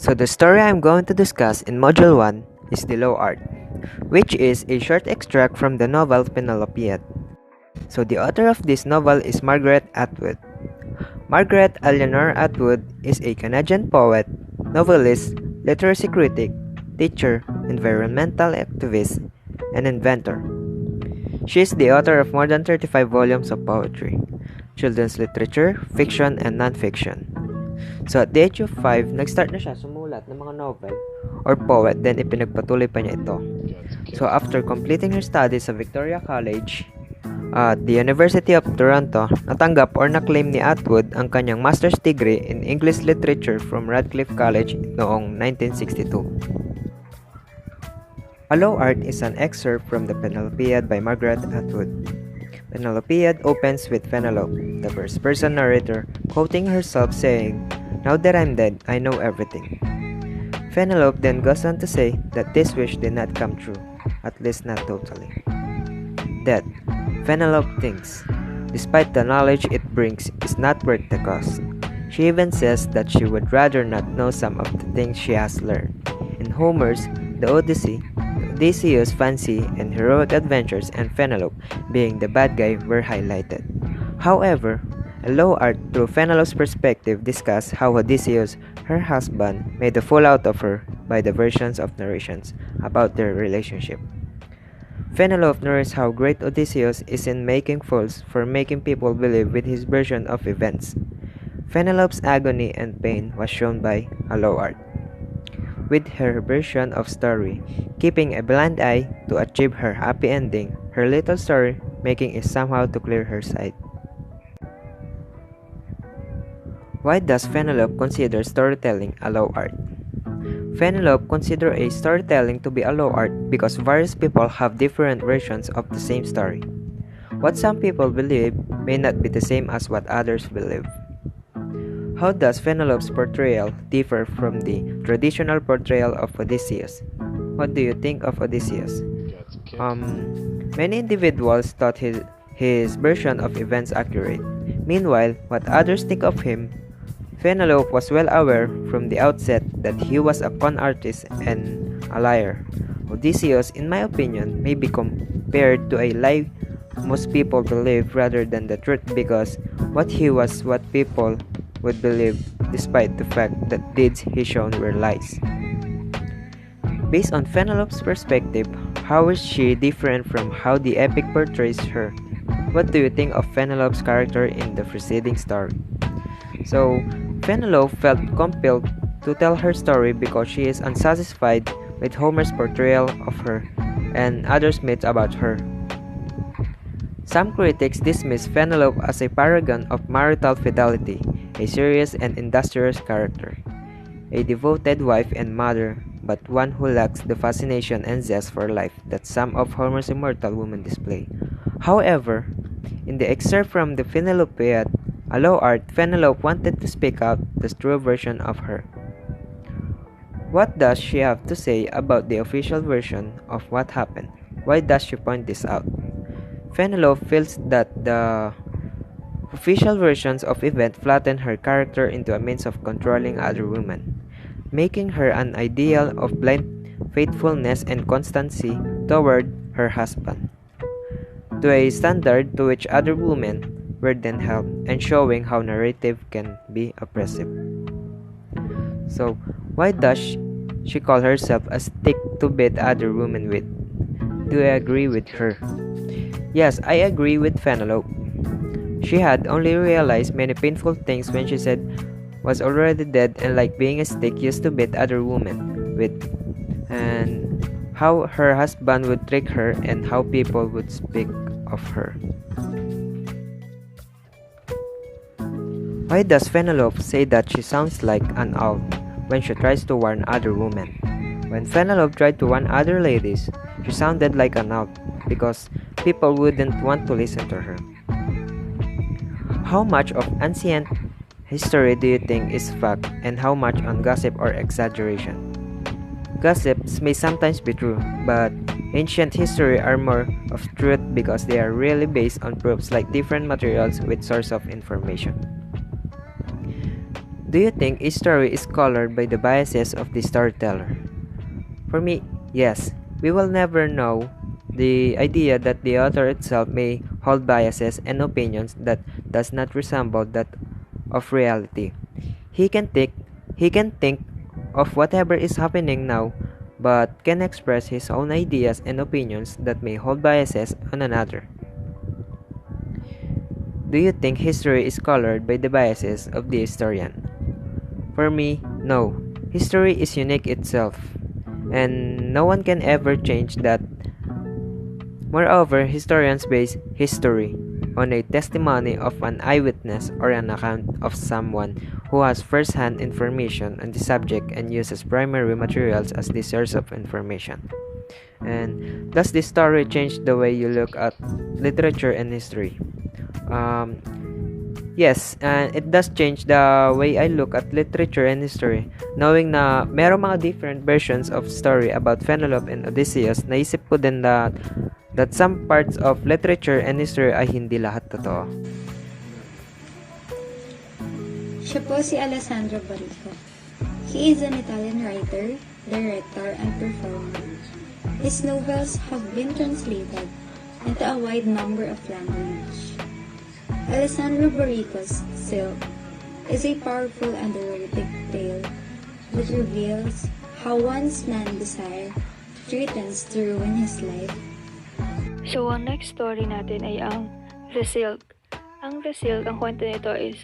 So the story I'm going to discuss in Module 1 is The Low Art, which is a short extract from the novel Penelopiad. So the author of this novel is Margaret Atwood. Margaret Eleanor Atwood is a Canadian poet, novelist, literacy critic, teacher, environmental activist, and inventor. She is the author of more than 35 volumes of poetry, children's literature, fiction, and non-fiction. So at the age of 5, nag-start na siya sumulat ng mga novel or poet, then ipinagpatuloy pa niya ito. So after completing her studies sa Victoria College at the University of Toronto, natanggap or na-claim ni Atwood ang kanyang master's degree in English Literature from Radcliffe College noong 1962. A Low Art is an excerpt from the Penelopiad by Margaret Atwood. Penelopiad opens with Penelope, the first-person narrator, quoting herself saying, "Now that I'm dead, I know everything." Penelope then goes on to say that this wish did not come true, at least not totally. That, Penelope thinks, despite the knowledge it brings, is not worth the cost. She even says that she would rather not know some of the things she has learned. In Homer's The Odyssey, Odysseus' fancy and heroic adventures and Penelope being the bad guy were highlighted. However, A Low Art through Penelope's perspective discuss how Odysseus, her husband, made a fool out of her by the versions of narrations about their relationship. Penelope narrates how great Odysseus is in making fools for making people believe with his version of events. Penelope's agony and pain was shown by A Low Art, with her version of story, keeping a blind eye to achieve her happy ending, her little story making it somehow to clear her sight. Why does Penelope consider storytelling a low art? Penelope considers a storytelling to be a low art because various people have different versions of the same story. What some people believe may not be the same as what others believe. How does Penelope's portrayal differ from the traditional portrayal of Odysseus? What do you think of Odysseus? Many individuals thought his version of events accurate. Meanwhile, what others think of him, Penelope was well aware from the outset that he was a con artist and a liar. Odysseus, in my opinion, may be compared to a lie most people believe rather than the truth because what he was what people would believe despite the fact that deeds he shown were lies. Based on Penelope's perspective, how is she different from how the epic portrays her? What do you think of Penelope's character in the preceding story? So, Penelope felt compelled to tell her story because she is unsatisfied with Homer's portrayal of her and others' myths about her. Some critics dismiss Penelope as a paragon of marital fidelity, a serious and industrious character, a devoted wife and mother, but one who lacks the fascination and zest for life that some of Homer's immortal women display. However, in the excerpt from the Penelopiad, A Low Art, Penelope wanted to speak out the true version of her. What does she have to say about the official version of what happened? Why does she point this out? Penelope feels that the official versions of events flatten her character into a means of controlling other women, making her an ideal of blind faithfulness and constancy toward her husband, to a standard to which other women were then held, and showing how narrative can be oppressive. So, why does she call herself a stick to beat other women with? Do I agree with her? Yes, I agree with Penelope. She had only realized many painful things when she said was already dead and like being a stick used to beat other women with, and how her husband would trick her and how people would speak of her. Why does Penelope say that she sounds like an owl when she tries to warn other women? When Penelope tried to warn other ladies, she sounded like an owl because people wouldn't want to listen to her. How much of ancient history do you think is fact and how much on gossip or exaggeration? Gossips may sometimes be true, but ancient history are more of truth because they are really based on proofs like different materials with source of information. Do you think a story is colored by the biases of the storyteller? For me, yes. We will never know the idea that the author itself may hold biases and opinions that does not resemble that of reality. He can think he can think of whatever is happening now, but can express his own ideas and opinions that may hold biases on another. Do you think history is colored by the biases of the historian? For me, no. History is unique itself, and no one can ever change that. Moreover, historians base history on a testimony of an eyewitness or an account of someone who has first-hand information on the subject and uses primary materials as the source of information. And does this story change the way you look at literature and history? Um, yes, and it does change the way I look at literature and history. Knowing na merong mga different versions of story about Penelope and Odysseus, naisip ko din that some parts of literature and history ay hindi lahat totoo. Siya po si Alessandro Barrico. He is an Italian writer, director, and performer. His novels have been translated into a wide number of languages. Alessandro Barrico's Silk is a powerful and erotic tale that reveals how one's man desire threatens to ruin his life. So, ang next story natin ay ang The Silk. Ang The Silk, ang kwento nito is,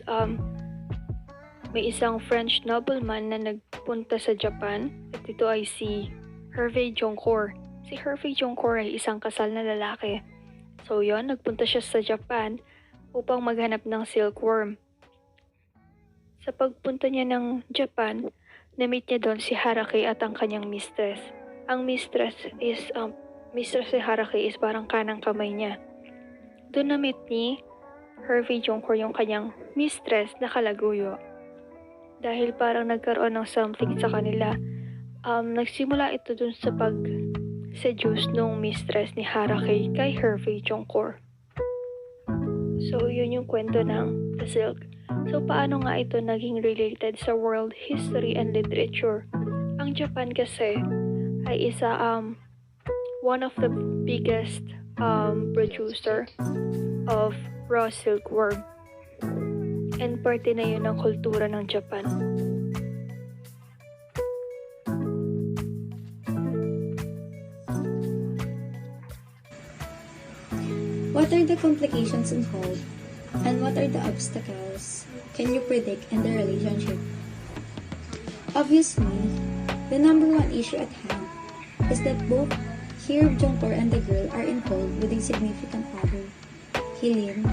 may isang French nobleman na nagpunta sa Japan at ito ay si Hervé Joncourt. Si Hervé Joncourt ay isang kasal na lalaki. So, yon nagpunta siya sa Japan upang maghanap ng silkworm. Sa pagpunta niya ng Japan, na-meet niya doon si Harake at ang kanyang mistress. Ang mistress ni Harake is parang kanang kamay niya. Doon na-meet ni Hervé Joncourt yung kanyang mistress na kalaguyo. Dahil parang nagkaroon ng something sa kanila, nagsimula ito dun sa pag-seduce nung mistress ni Harake kay Hervé Joncourt. So, yun yung kwento ng The Silk. So, paano nga ito naging related sa world history and literature? Ang Japan kasi ay isa one of the biggest producer of raw silkworm. And parte na yun ng kultura ng Japan. What are the complications involved? And what are the obstacles can you predict in the relationship? Obviously, the number one issue at hand is that both Hervé Joncourt and the girl are involved with a significant other. Helene,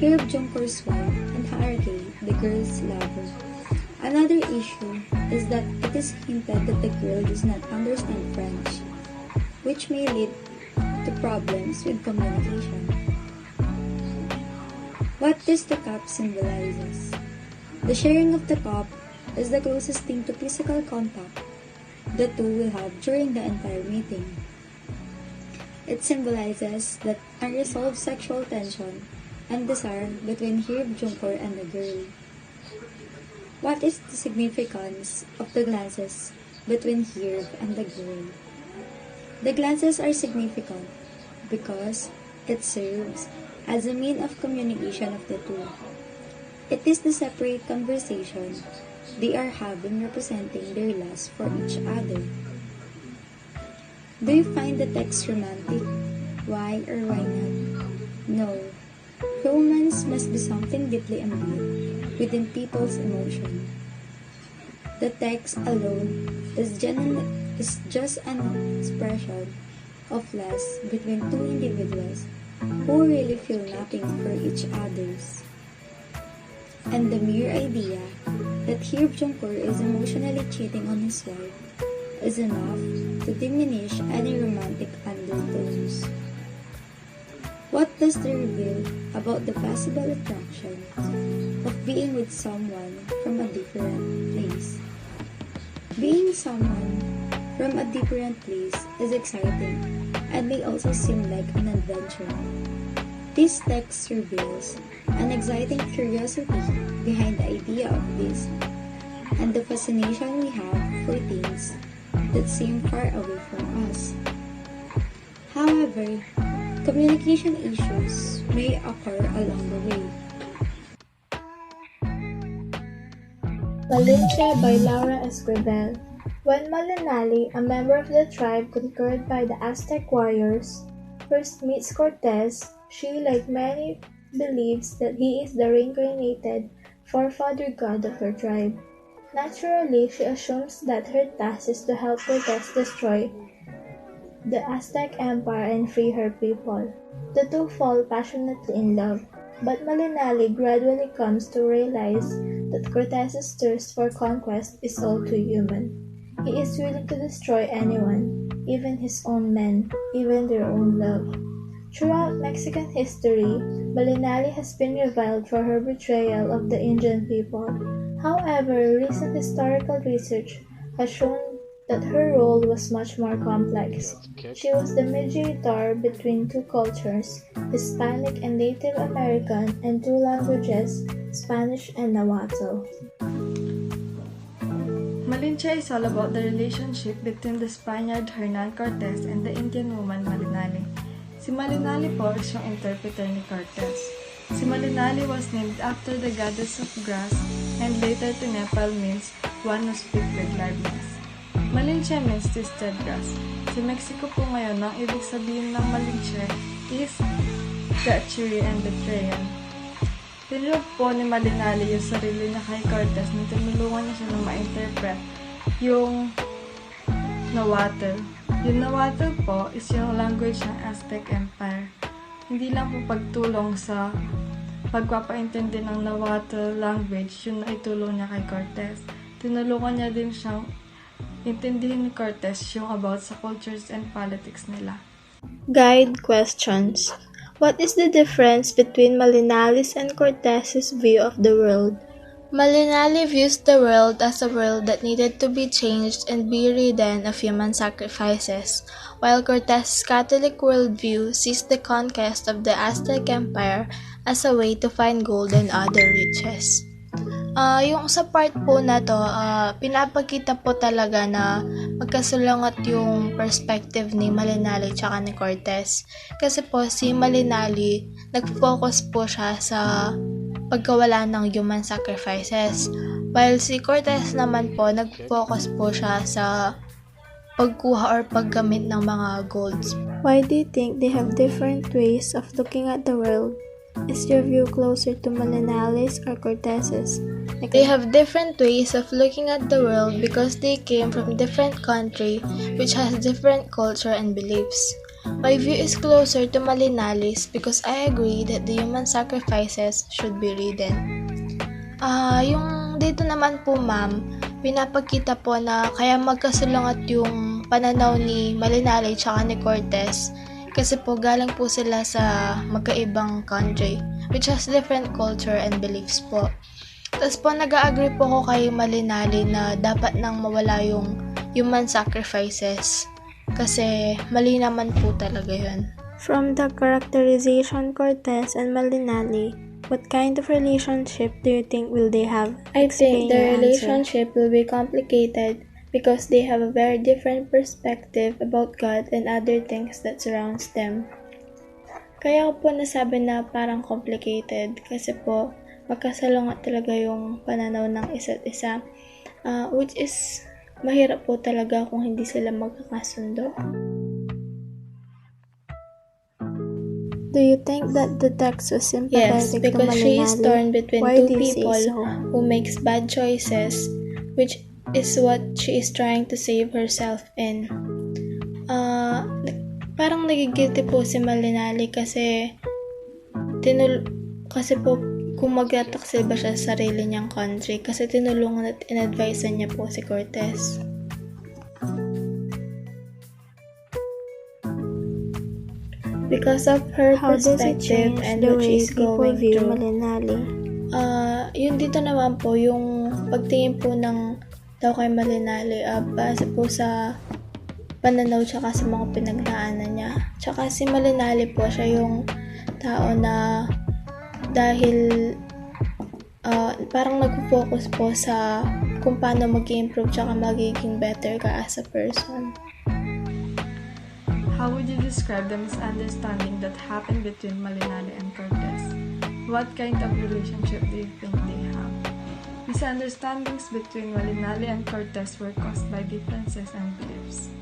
Hervé Joncourt's wife, and Harake, the girl's lover. Another issue is that it is hinted that the girl does not understand French, which may lead to problems with communication. What does the cup symbolizes? The sharing of the cup is the closest thing to physical contact the two will have during the entire meeting. It symbolizes that unresolved sexual tension and desire between Hervé Joncourt and the girl. What is the significance of the glances between Hervé and the girl? The glances are significant because it serves as a mean of communication of the two. It is the separate conversation they are having representing their lust for each other. Do you find the text romantic? Why or why not? No. Romance must be something deeply embedded within people's emotion. The text alone is just an expression of lust between two individuals who really feel nothing for each others. And the mere idea that Hervé Joncourt is emotionally cheating on his wife is enough to diminish any romantic undertones. What does this reveal about the possible attraction of being with someone from a different place? Being someone from a different place is exciting and may also seem like an adventure. This text reveals an exciting curiosity behind the idea of this, and the fascination we have for things that seem far away from us. However, communication issues may occur along the way. Malinche by Laura Esquivel. When Malinali, a member of the tribe conquered by the Aztec warriors, first meets Cortez, she, like many, believes that he is the reincarnated forefather god of her tribe. Naturally, she assumes that her task is to help Cortez destroy the Aztec Empire and free her people. The two fall passionately in love, but Malinali gradually comes to realize that Cortez's thirst for conquest is all too human. He is willing to destroy anyone, even his own men, even their own love. Throughout Mexican history, Malinali has been reviled for her betrayal of the Indian people. However, recent historical research has shown that her role was much more complex. She was the mediator between two cultures, Hispanic and Native American, and two languages, Spanish and Nahuatl. Malinche is all about the relationship between the Spaniard Hernan Cortez and the Indian woman Malinali. Si Malinali po is yung interpreter ni Cortez. Si Malinali was named after the goddess of grass and later to Nepal means one who speaks with loudness. Malinche means twisted grass. Sa Mexico po ngayon, ang ibig sabihin ng Malinche is treachery and betrayal. Tinulog po ni Malinali yung sarili niya kay Cortez nang tinulungan niya siya na ma-interpret yung Nahuatl. Yung Nahuatl po is yung language ng Aztec Empire. Hindi lang po pagtulong sa pagpapaintindi ng Nahuatl language yung naitulong niya kay Cortez. Tinulungan niya din siyang intindihin ni Cortez yung about sa cultures and politics nila. Guide questions. What is the difference between Malinali's and Cortez's view of the world? Malinali views the world as a world that needed to be changed and be ridden of human sacrifices, while Cortez's Catholic worldview sees the conquest of the Aztec Empire as a way to find gold and other riches. Yung sa part po na to, pinapakita po talaga na magkasulungat yung perspective ni Malinali tsaka ni Cortez. Kasi po si Malinali, nag-focus po siya sa pagkawala ng human sacrifices. While si Cortez naman po, nag-focus po siya sa pagkuha or paggamit ng mga golds. Why do you think they have different ways of looking at the world? Is your view closer to Malinali's or Cortez's? They have different ways of looking at the world because they came from different country which has different culture and beliefs. My view is closer to Malinali's because I agree that the human sacrifices should be ridden. Yung dito naman po ma'am, pinapakita po na kaya magkasulungat yung pananaw ni Malinali tsaka ni Cortez kasi po galing po sila sa magkaibang country which has different culture and beliefs po. Tapos po nag-agree po ko kay Malinali na dapat nang mawala yung human sacrifices kasi mali naman po talaga yun. From the characterization Cortez and Malinali, what kind of relationship do you think will they have? I think the relationship will be complicated because they have a very different perspective about God and other things that surrounds them. Kaya ko po nasabi na parang complicated kasi po magkasalungat talaga yung pananaw ng isa't isa, which is mahirap po talaga kung hindi sila magkakasundo. Do you think that the text was sympathetic to Malinali? Yes, because she is torn between two people who makes bad choices, which is what she is trying to save herself in. Parang nagigilty po si Malinali kasi po kung mag-ataksil ba siya sa sarili niyang country kasi tinulungan at in-advisean niya po si Cortez. Because of her perspective and what she's going through. Malinali? Yun dito naman po, yung pagtingin po ng tao kay Malinali, base po sa pananaw tsaka sa mga pinagdaanan niya. Tsaka si Malinali po, siya yung tao na dahil parang nag-focus po sa kung paano mag-improve tsaka magiging better ka as a person. How would you describe the misunderstanding that happened between Malinali and Cortez? What kind of relationship do you think they have? Misunderstandings between Malinali and Cortez were caused by differences and beliefs.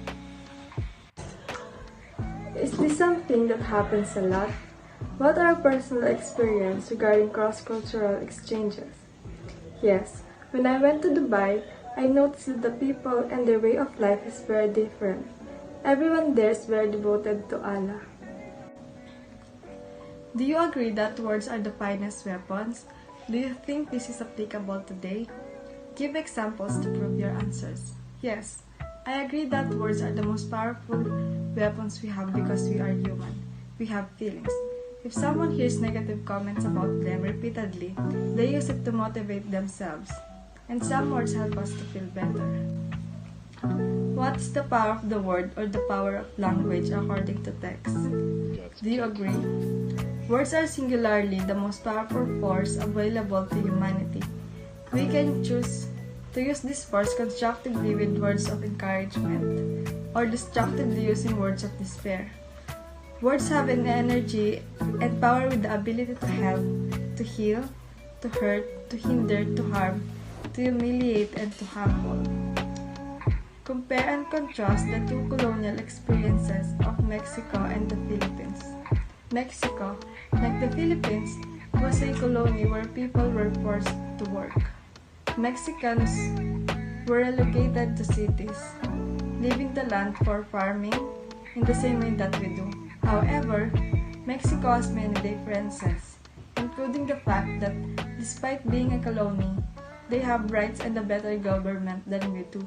Is this something that happens a lot? What are personal experience regarding cross-cultural exchanges? Yes, when I went to Dubai, I noticed that the people and their way of life is very different. Everyone there is very devoted to Allah. Do you agree that words are the finest weapons? Do you think this is applicable today? Give examples to prove your answers. Yes, I agree that words are the most powerful weapons we have because we are human. We have feelings. If someone hears negative comments about them repeatedly, they use it to motivate themselves. And some words help us to feel better. What is the power of the word or the power of language according to text? Do you agree? Words are singularly the most powerful force available to humanity. We can choose to use this force constructively with words of encouragement, or destructively using words of despair. Words have an energy and power with the ability to help, to heal, to hurt, to hinder, to harm, to humiliate, and to humble. Compare and contrast the two colonial experiences of Mexico and the Philippines. Mexico, like the Philippines, was a colony where people were forced to work. Mexicans were relocated to cities, leaving the land for farming in the same way that we do. However, Mexico has many differences, including the fact that despite being a colony, they have rights and a better government than we do.